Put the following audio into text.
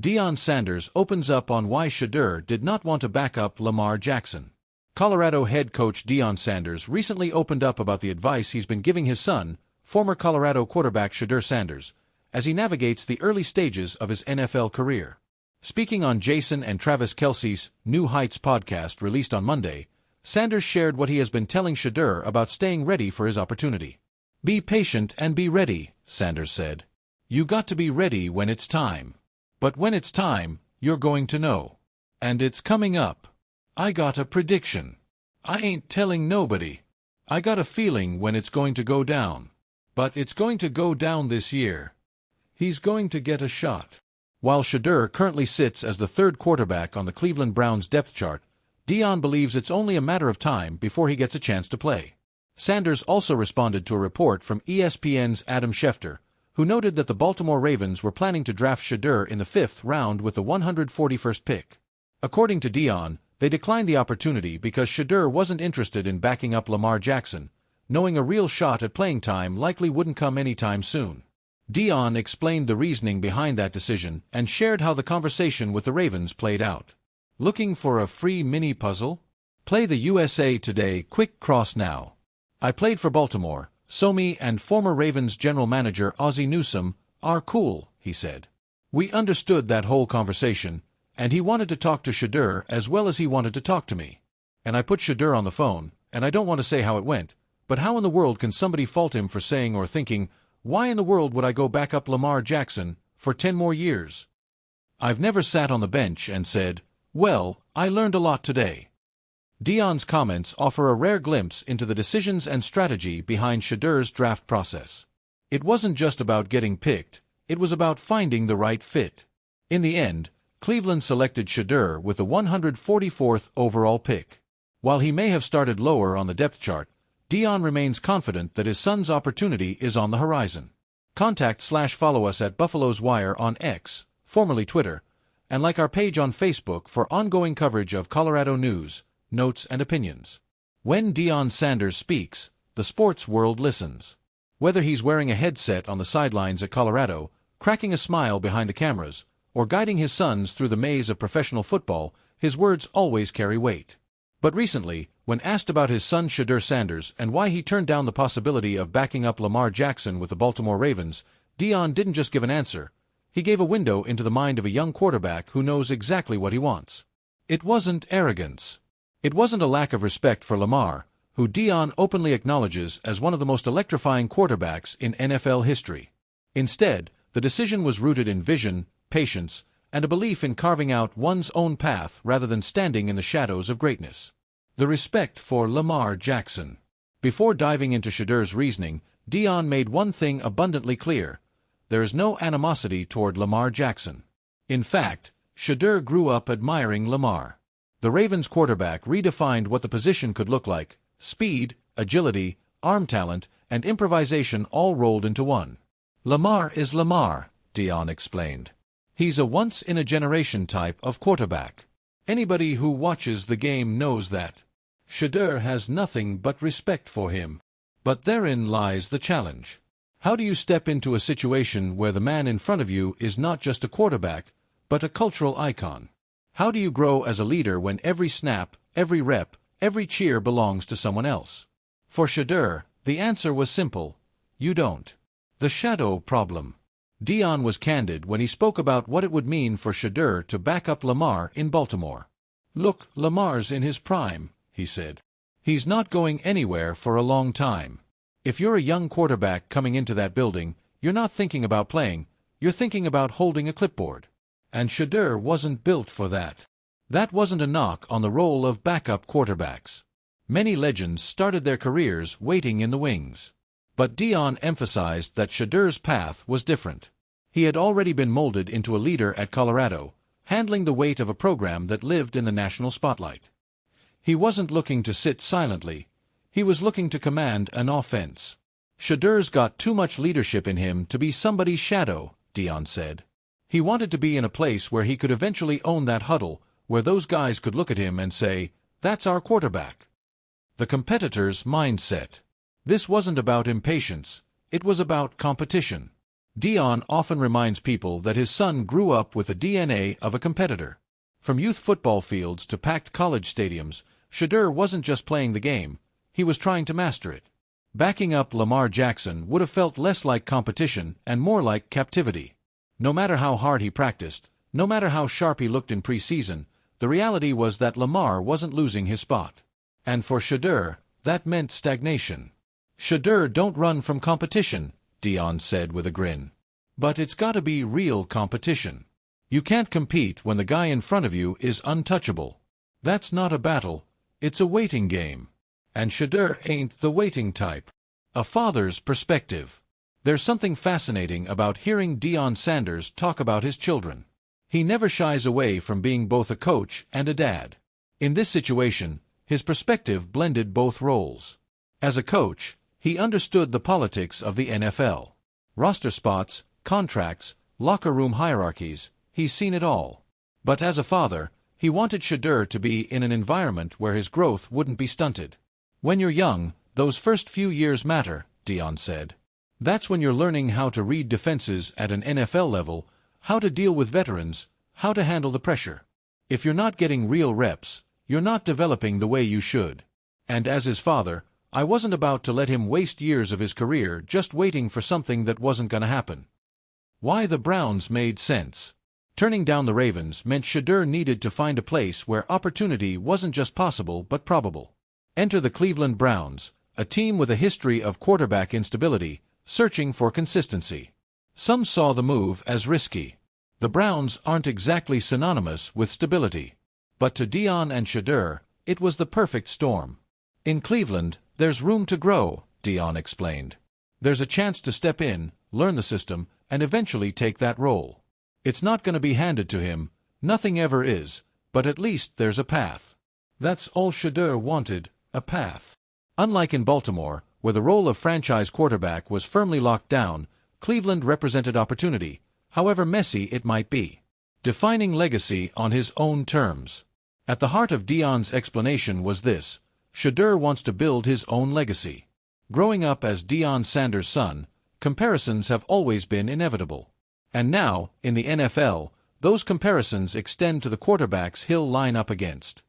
Deion Sanders opens up on why Shedeur did not want to back up Lamar Jackson. Colorado head coach Deion Sanders recently opened up about the advice he's been giving his son, former Colorado quarterback Shedeur Sanders, as he navigates the early stages of his NFL career. Speaking on Jason and Travis Kelce's New Heights podcast released on Monday, Sanders shared what he has been telling Shedeur about staying ready for his opportunity. "Be patient and be ready," Sanders said. "You got to be ready when it's time. But when it's time, you're going to know. And it's coming up. I got a prediction. I ain't telling nobody. I got a feeling when it's going to go down. But it's going to go down this year. He's going to get a shot." While Shedeur currently sits as the third quarterback on the Cleveland Browns depth chart, Deion believes it's only a matter of time before he gets a chance to play. Sanders also responded to a report from ESPN's Adam Schefter, who noted that the Baltimore Ravens were planning to draft Shedeur in the 5th round with the 141st pick. According to Deion, they declined the opportunity because Shedeur wasn't interested in backing up Lamar Jackson, knowing a real shot at playing time likely wouldn't come anytime soon. Deion explained the reasoning behind that decision and shared how the conversation with the Ravens played out. "Looking for a free mini puzzle? Play the USA Today Quick Cross now. I played for Baltimore, so me and former Ravens general manager Ozzie Newsome are cool," he said. "We understood that whole conversation, and he wanted to talk to Shedeur as well as he wanted to talk to me. And I put Shedeur on the phone, and I don't want to say how it went, but how in the world can somebody fault him for saying or thinking, 'Why in the world would I go back up Lamar Jackson for 10 more years?' I've never sat on the bench and said, 'Well, I learned a lot today.'" Deion's comments offer a rare glimpse into the decisions and strategy behind Shedeur's draft process. It wasn't just about getting picked, it was about finding the right fit. In the end, Cleveland selected Shedeur with the 144th overall pick. While he may have started lower on the depth chart, Deion remains confident that his son's opportunity is on the horizon. Contact/follow us at Buffalo's Wire on X, formerly Twitter, and like our page on Facebook for ongoing coverage of Colorado news, notes, and opinions. When Deion Sanders speaks, the sports world listens. Whether he's wearing a headset on the sidelines at Colorado, cracking a smile behind the cameras, or guiding his sons through the maze of professional football, his words always carry weight. But recently, when asked about his son Shedeur Sanders and why he turned down the possibility of backing up Lamar Jackson with the Baltimore Ravens, Deion didn't just give an answer. He gave a window into the mind of a young quarterback who knows exactly what he wants. It wasn't arrogance. It wasn't a lack of respect for Lamar, who Deion openly acknowledges as one of the most electrifying quarterbacks in NFL history. Instead, the decision was rooted in vision, patience, and a belief in carving out one's own path rather than standing in the shadows of greatness. The respect for Lamar Jackson. Before diving into Shedeur's reasoning, Deion made one thing abundantly clear: there is no animosity toward Lamar Jackson. In fact, Shedeur grew up admiring Lamar. The Ravens quarterback redefined what the position could look like: speed, agility, arm talent, and improvisation all rolled into one. "Lamar is Lamar," Deion explained. "He's a once-in-a-generation type of quarterback. Anybody who watches the game knows that. Shedeur has nothing but respect for him. But therein lies the challenge. How do you step into a situation where the man in front of you is not just a quarterback, but a cultural icon? How do you grow as a leader when every snap, every rep, every cheer belongs to someone else?" For Shedeur, the answer was simple: you don't. The shadow problem. Deion was candid when he spoke about what it would mean for Shedeur to back up Lamar in Baltimore. "Look, Lamar's in his prime," he said. "He's not going anywhere for a long time. If you're a young quarterback coming into that building, you're not thinking about playing, you're thinking about holding a clipboard. And Shedeur wasn't built for that." That wasn't a knock on the role of backup quarterbacks. Many legends started their careers waiting in the wings. But Deion emphasized that Shedeur's path was different. He had already been molded into a leader at Colorado, handling the weight of a program that lived in the national spotlight. He wasn't looking to sit silently. He was looking to command an offense. "Shedeur's got too much leadership in him to be somebody's shadow," Deion said. He wanted to be in a place where he could eventually own that huddle, where those guys could look at him and say, "That's our quarterback." The competitor's mindset. This wasn't about impatience, it was about competition. Deion often reminds people that his son grew up with the DNA of a competitor. From youth football fields to packed college stadiums, Shedeur wasn't just playing the game, he was trying to master it. Backing up Lamar Jackson would have felt less like competition and more like captivity. No matter how hard he practiced, no matter how sharp he looked in preseason, the reality was that Lamar wasn't losing his spot. And for Shedeur, that meant stagnation. "Shedeur don't run from competition," Deion said with a grin. "But it's gotta be real competition. You can't compete when the guy in front of you is untouchable. That's not a battle, it's a waiting game. And Shedeur ain't the waiting type." A father's perspective. There's something fascinating about hearing Deion Sanders talk about his children. He never shies away from being both a coach and a dad. In this situation, his perspective blended both roles. As a coach, he understood the politics of the NFL. Roster spots, contracts, locker room hierarchies, he's seen it all. But as a father, he wanted Shedeur to be in an environment where his growth wouldn't be stunted. "When you're young, those first few years matter," Deion said. "That's when you're learning how to read defenses at an NFL level, how to deal with veterans, how to handle the pressure. If you're not getting real reps, you're not developing the way you should." And as his father, I wasn't about to let him waste years of his career just waiting for something that wasn't gonna happen. Why the Browns made sense. Turning down the Ravens meant Shedeur needed to find a place where opportunity wasn't just possible but probable. Enter the Cleveland Browns, a team with a history of quarterback instability, searching for consistency. Some saw the move as risky. The Browns aren't exactly synonymous with stability. But to Deion and Shedeur, it was the perfect storm. "In Cleveland, there's room to grow," Deion explained. "There's a chance to step in, learn the system, and eventually take that role. It's not going to be handed to him, nothing ever is, but at least there's a path." That's all Shedeur wanted, a path. Unlike in Baltimore, where the role of franchise quarterback was firmly locked down, Cleveland represented opportunity, however messy it might be. Defining legacy on his own terms. At the heart of Deion's explanation was this: Shedeur wants to build his own legacy. Growing up as Deion Sanders' son, comparisons have always been inevitable. And now, in the NFL, those comparisons extend to the quarterbacks he'll line up against.